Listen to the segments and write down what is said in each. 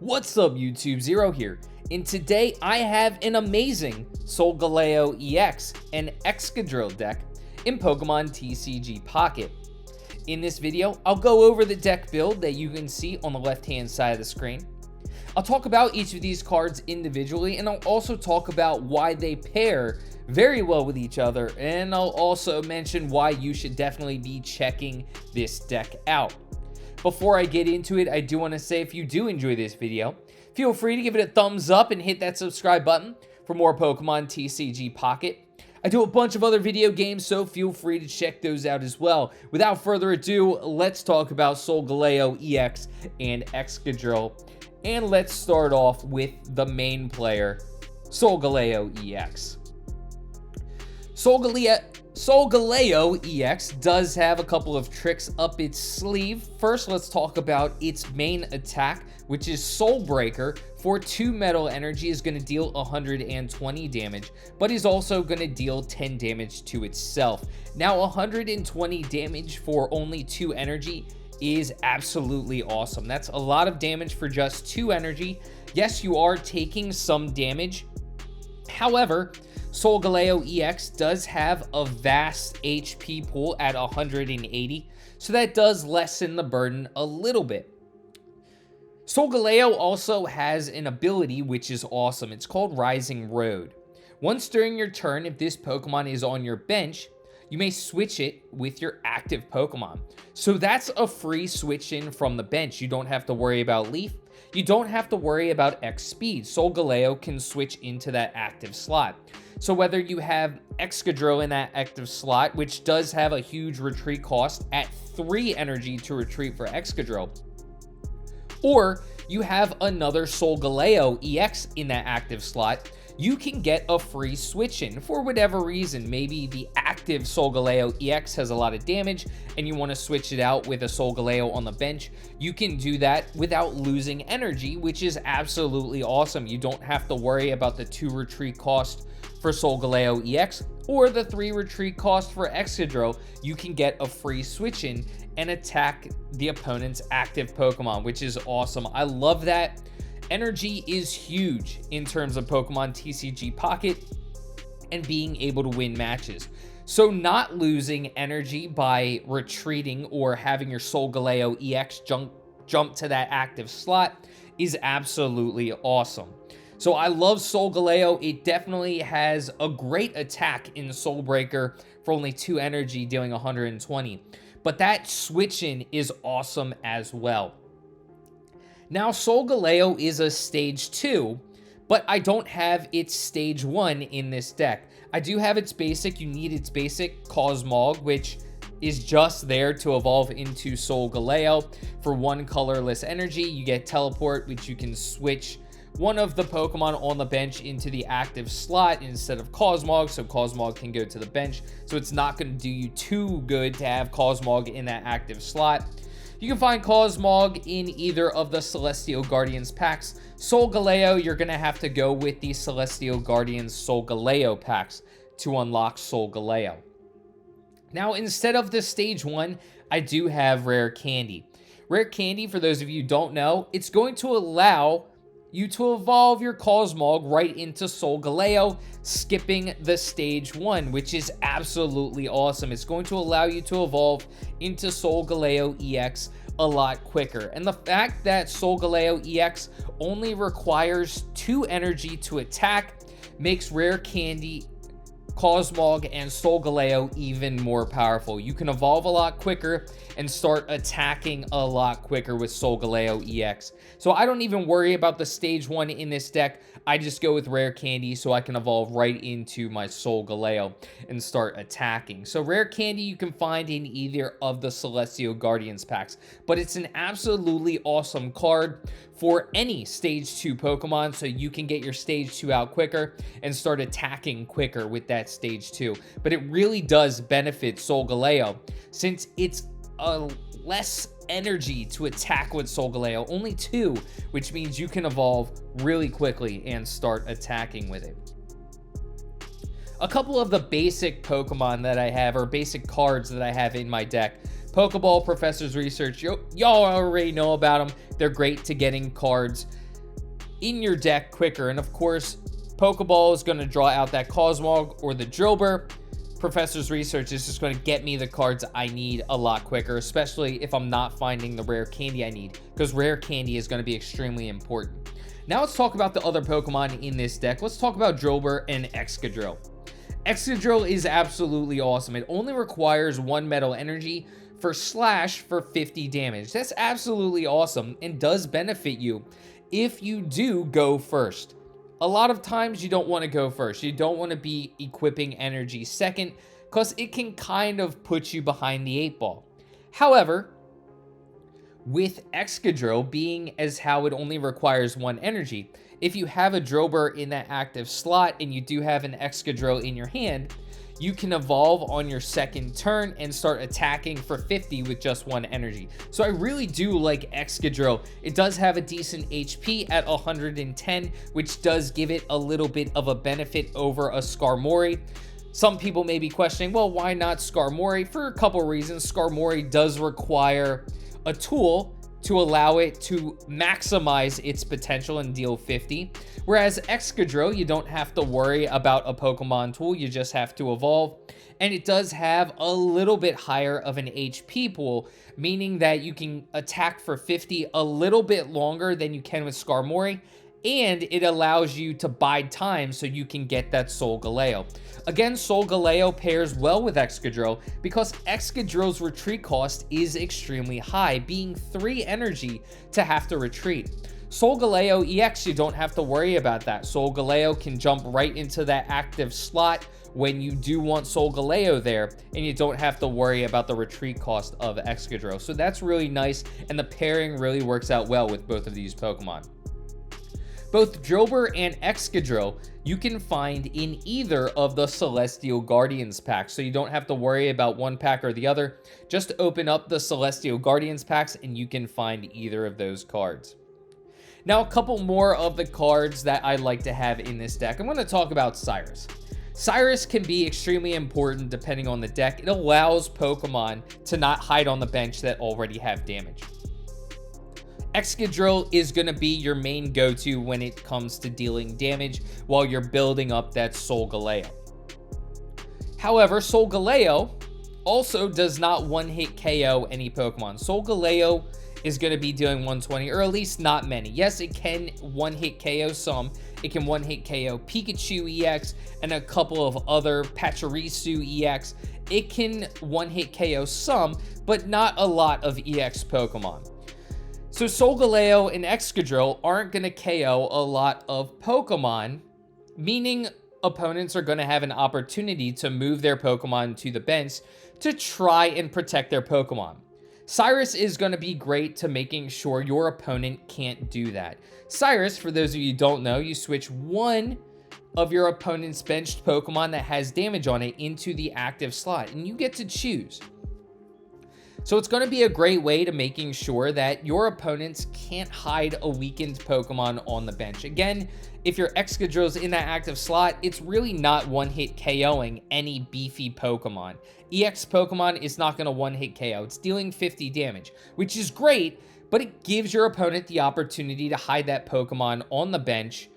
What's up YouTube, Zero here, and today I have an amazing Solgaleo EX and Excadrill deck in Pokemon TCG Pocket. In this video, I'll go over the deck build that you can see on the left hand side of the screen. I'll talk about each of these cards individually, and I'll also talk about why they pair very well with each other, and I'll also mention why you should definitely be checking this deck out. Before I get into it, I do want to say if you do enjoy this video, feel free to give it a thumbs up and hit that subscribe button for more Pokemon TCG Pocket. I do a bunch of other video games, so feel free to check those out as well. Without further ado, let's talk about Solgaleo EX and Excadrill. And let's start off with the main player, Solgaleo EX. Solgaleo EX does have a couple of tricks up its sleeve. First, let's talk about its main attack, which is Soul Breaker. For 2 metal energy is going to deal 120 damage, but is also going to deal 10 damage to itself. Now, 120 damage for only 2 energy is absolutely awesome. That's a lot of damage for just 2 energy. Yes, you are taking some damage. However, Solgaleo EX does have a vast HP pool at 180, so that does lessen the burden a little bit. Solgaleo also has an ability which is awesome. It's called Rising Road. Once during your turn, if this Pokemon is on your bench, you may switch it with your active Pokemon. So that's a free switch in from the bench. You don't have to worry about Leaf. You don't have to worry about X speed. Solgaleo can switch into that active slot. So whether you have Excadrill in that active slot, which does have a huge retreat cost at 3 energy to retreat for Excadrill, or you have another Solgaleo EX in that active slot, you can get a free switch in for whatever reason. Maybe the active Solgaleo EX has a lot of damage and you want to switch it out with a Solgaleo on the bench. You can do that without losing energy, which is absolutely awesome. You don't have to worry about the 2 retreat cost for Solgaleo EX or the 3 retreat cost for Excadrill. You can get a free switch in and attack the opponent's active Pokemon, which is awesome. I love that. Energy is huge in terms of Pokemon TCG Pocket and being able to win matches. So not losing energy by retreating or having your Solgaleo EX jump to that active slot is absolutely awesome. So I love Solgaleo. It definitely has a great attack in Soul Breaker for only 2 energy, dealing 120. But that switch in is awesome as well. Now, Solgaleo is a stage 2, but I don't have its stage 1 in this deck. I do have its basic. You need its basic Cosmog, which is just there to evolve into Solgaleo. For 1 colorless energy, you get Teleport, which you can switch one of the Pokemon on the bench into the active slot instead of Cosmog, so Cosmog can go to the bench. So it's not going to do you too good to have Cosmog in that active slot. You can find Cosmog in either of the Celestial Guardians packs. Solgaleo, you're going to have to go with the Celestial Guardians Solgaleo packs to unlock Solgaleo. Now, instead of the stage 1, I do have Rare Candy. Rare Candy, for those of you who don't know, it's going to allow you to evolve your Cosmog right into Solgaleo, skipping the stage 1, which is absolutely awesome. It's going to allow you to evolve into Solgaleo EX a lot quicker. And the fact that Solgaleo EX only requires 2 energy to attack makes Rare Candy, Cosmog, and Solgaleo even more powerful. You can evolve a lot quicker and start attacking a lot quicker with Solgaleo EX. So I don't even worry about the stage 1 in this deck. I just go with Rare Candy so I can evolve right into my Solgaleo and start attacking. So Rare Candy you can find in either of the Celestial Guardians packs, but it's an absolutely awesome card for any stage 2 Pokemon, so you can get your stage 2 out quicker and start attacking quicker with that stage 2. But it really does benefit Solgaleo since it's a less energy to attack with Solgaleo, only 2, which means you can evolve really quickly and start attacking with it. A couple of the basic Pokemon that I have, or basic cards that I have in my deck. Pokeball, Professor's Research, y'all already know about them. They're great to getting cards. in your deck quicker. And of course, Pokeball is going to draw out that Cosmog or the Drillbur. Professor's Research is just going to get me the cards I need a lot quicker, especially if I'm not finding the rare candy I need, because rare candy is going to be extremely important. Now let's talk about the other Pokemon in this deck. Let's talk about Drillbur and Excadrill. Excadrill is absolutely awesome. It only requires 1 Metal Energy for Slash for 50 damage. That's absolutely awesome and does benefit you if you do go first. A lot of times you don't want to go first. You don't want to be equipping energy second, because it can kind of put you behind the 8 ball. However, with Excadrill being as how it only requires 1 energy, if you have a Drillbur in that active slot and you do have an Excadrill in your hand, you can evolve on your second turn and start attacking for 50 with just 1 energy. So I really do like Excadrill. It does have a decent HP at 110, which does give it a little bit of a benefit over a Skarmory. Some people may be questioning, well, why not Skarmory? For a couple reasons. Skarmory does require a tool to allow it to maximize its potential and deal 50. Whereas Excadrill, you don't have to worry about a Pokemon tool, you just have to evolve. And it does have a little bit higher of an HP pool, meaning that you can attack for 50 a little bit longer than you can with Skarmory, and it allows you to bide time so you can get that Solgaleo. Again, Solgaleo pairs well with Excadrill because Excadrill's retreat cost is extremely high, being 3 energy to have to retreat. Solgaleo EX, you don't have to worry about that. Solgaleo can jump right into that active slot when you do want Solgaleo there, and you don't have to worry about the retreat cost of Excadrill. So that's really nice, and the pairing really works out well with both of these Pokemon. Both Drillbur and Excadrill you can find in either of the Celestial Guardians packs, so you don't have to worry about one pack or the other. Just open up the Celestial Guardians packs and you can find either of those cards. Now, a couple more of the cards that I like to have in this deck. I'm going to talk about Cyrus. Cyrus can be extremely important depending on the deck. It allows Pokemon to not hide on the bench that already have damage. Excadrill is going to be your main go-to when it comes to dealing damage while you're building up that Solgaleo. However, Solgaleo also does not one-hit KO any Pokemon. Solgaleo is going to be doing 120, or at least not many. Yes, it can one-hit KO some. It can one-hit KO Pikachu EX and a couple of other Pachirisu EX. It can one-hit KO some, but not a lot of EX Pokemon. So Solgaleo and Excadrill aren't going to KO a lot of Pokemon, meaning opponents are going to have an opportunity to move their Pokemon to the bench to try and protect their Pokemon. Cyrus is going to be great to making sure your opponent can't do that. Cyrus, for those of you who don't know, you switch one of your opponent's benched Pokemon that has damage on it into the active slot, and you get to choose. So it's going to be a great way to making sure that your opponents can't hide a weakened Pokemon on the bench. Again, if your Excadrill's in that active slot, it's really not one-hit KOing any beefy Pokemon. EX Pokemon is not going to one-hit KO. It's dealing 50 damage, which is great, but it gives your opponent the opportunity to hide that Pokemon on the bench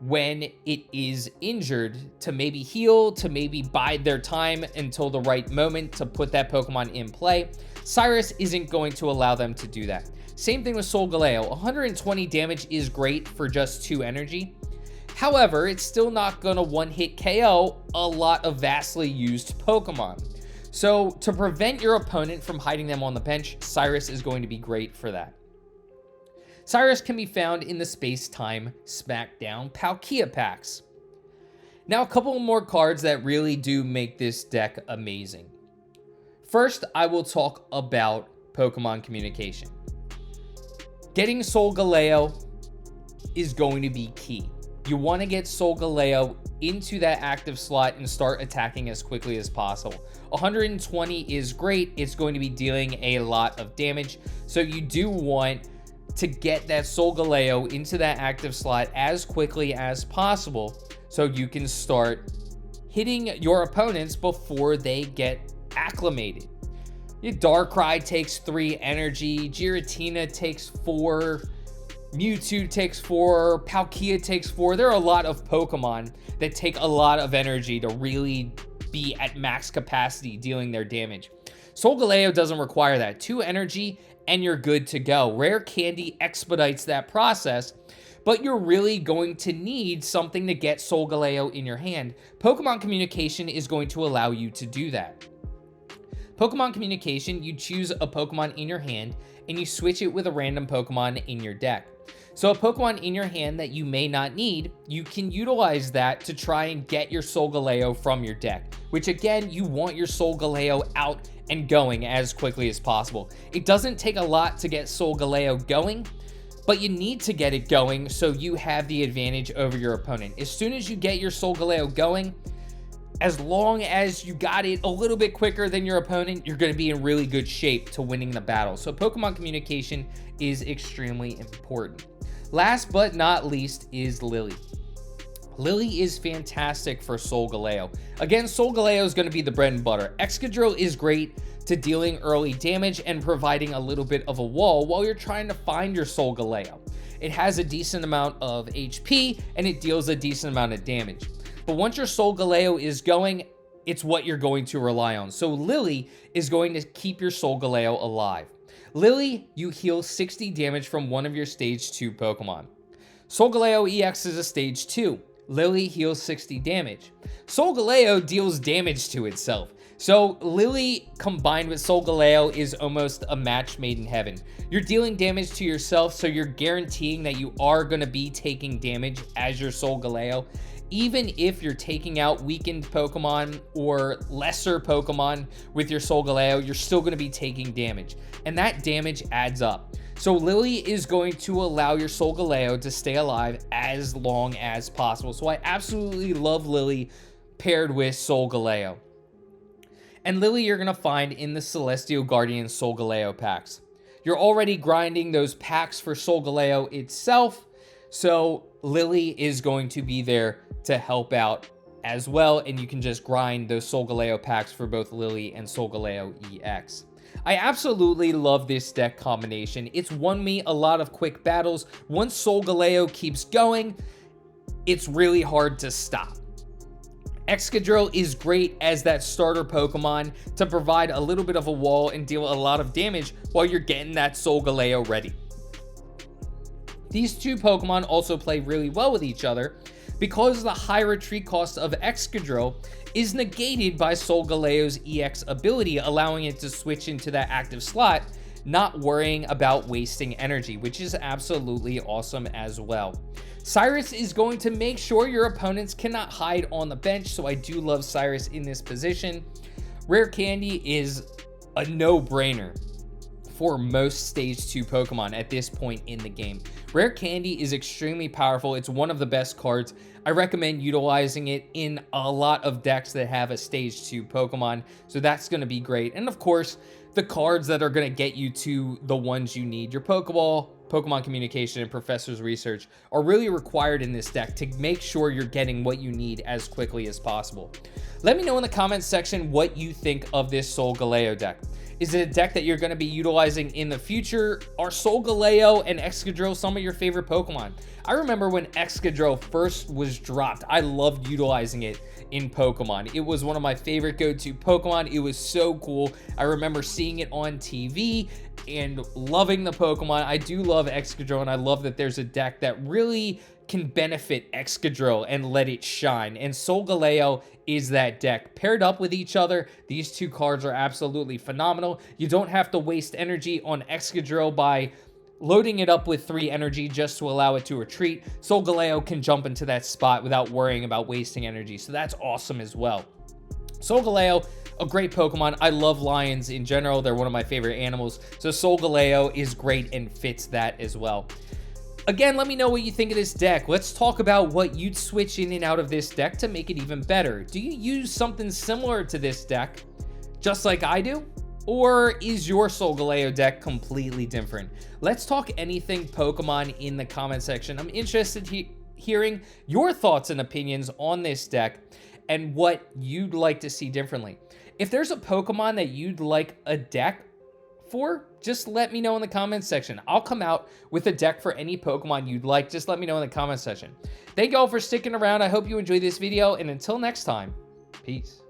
when it is injured, to maybe heal, to maybe bide their time until the right moment to put that Pokemon in play. Cyrus isn't going to allow them to do that. Same thing with Solgaleo. 120 damage is great for just 2 energy. However, it's still not going to one-hit KO a lot of vastly used Pokemon. So to prevent your opponent from hiding them on the bench, Cyrus is going to be great for that. Cyrus can be found in the Space-Time Smackdown Palkia packs. Now, a couple more cards that really do make this deck amazing. First, I will talk about Pokemon communication. Getting Solgaleo is going to be key. You want to get Solgaleo into that active slot and start attacking as quickly as possible. 120 is great. It's going to be dealing a lot of damage. So you do want to get that Solgaleo into that active slot as quickly as possible so you can start hitting your opponents before they get acclimated. Darkrai takes 3 energy, Giratina takes 4, Mewtwo takes 4, Palkia takes 4. There are a lot of Pokemon that take a lot of energy to really be at max capacity dealing their damage. Solgaleo doesn't require that. 2 energy and you're good to go. Rare Candy expedites that process, but you're really going to need something to get Solgaleo in your hand. Pokemon Communication is going to allow you to do that. Pokemon Communication, you choose a Pokemon in your hand and you switch it with a random Pokemon in your deck. So a Pokemon in your hand that you may not need, you can utilize that to try and get your Solgaleo from your deck, which again, you want your Solgaleo out and going as quickly as possible. It doesn't take a lot to get Solgaleo going, but you need to get it going so you have the advantage over your opponent. As soon as you get your Solgaleo going, as long as you got it a little bit quicker than your opponent, you're going to be in really good shape to winning the battle. So Pokemon Communication is extremely important. Last but not least is Lillie. Lillie is fantastic for Solgaleo. Again, Solgaleo is going to be the bread and butter. Excadrill is great to dealing early damage and providing a little bit of a wall while you're trying to find your Solgaleo. It has a decent amount of HP and it deals a decent amount of damage. But once your Solgaleo is going, it's what you're going to rely on. So Lillie is going to keep your Solgaleo alive. Lillie, you heal 60 damage from one of your stage 2 Pokemon. Solgaleo EX is a stage 2. Lillie heals 60 damage. Solgaleo deals damage to itself. So Lillie combined with Solgaleo is almost a match made in heaven. You're dealing damage to yourself, so you're guaranteeing that you are going to be taking damage as your Solgaleo. Even if you're taking out weakened Pokemon or lesser Pokemon with your Solgaleo, you're still going to be taking damage. And that damage adds up. So Lillie is going to allow your Solgaleo to stay alive as long as possible. So I absolutely love Lillie paired with Solgaleo. And Lillie you're going to find in the Celestial Guardian Solgaleo packs. You're already grinding those packs for Solgaleo itself, so Lillie is going to be there to help out as well, and you can just grind those Solgaleo packs for both Lillie and Solgaleo EX. I absolutely love this deck combination. It's won me a lot of quick battles. Once Solgaleo keeps going, it's really hard to stop. Excadrill is great as that starter Pokemon to provide a little bit of a wall and deal a lot of damage while you're getting that Solgaleo ready. These two Pokemon also play really well with each other because the high retreat cost of Excadrill is negated by Solgaleo's EX ability, allowing it to switch into that active slot, not worrying about wasting energy, which is absolutely awesome as well. Cyrus is going to make sure your opponents cannot hide on the bench, so I do love Cyrus in this position. Rare Candy is a no-brainer for most Stage 2 Pokemon at this point in the game. Rare Candy is extremely powerful. It's one of the best cards. I recommend utilizing it in a lot of decks that have a Stage 2 Pokemon, so that's going to be great. And of course, the cards that are going to get you to the ones you need. Your Pokeball, Pokemon Communication, and Professor's Research are really required in this deck to make sure you're getting what you need as quickly as possible. Let me know in the comments section what you think of this Solgaleo deck. Is it a deck that you're going to be utilizing in the future? Are Solgaleo and Excadrill some of your favorite Pokemon? I remember when Excadrill first was dropped, I loved utilizing it in Pokemon. It was one of my favorite go-to Pokemon. It was so cool. I remember seeing it on TV and loving the Pokemon. I do love Excadrill, and I love that there's a deck that really can benefit Excadrill and let it shine. And Solgaleo is that deck. Paired up with each other, these two cards are absolutely phenomenal. You don't have to waste energy on Excadrill by loading it up with 3 energy just to allow it to retreat. Solgaleo can jump into that spot without worrying about wasting energy, so that's awesome as well. Solgaleo, a great Pokemon. I love lions in general. They're one of my favorite animals, so Solgaleo is great and fits that as well. Again, let me know what you think of this deck. Let's talk about what you'd switch in and out of this deck to make it even better. Do you use something similar to this deck, just like I do? Or is your Solgaleo deck completely different? Let's talk anything Pokemon in the comment section. I'm interested hearing your thoughts and opinions on this deck and what you'd like to see differently. If there's a Pokemon that you'd like a deck for, just let me know in the comments section. I'll come out with a deck for any Pokemon you'd like. Just let me know in the comments section. Thank you all for sticking around. I hope you enjoyed this video, and until next time, peace.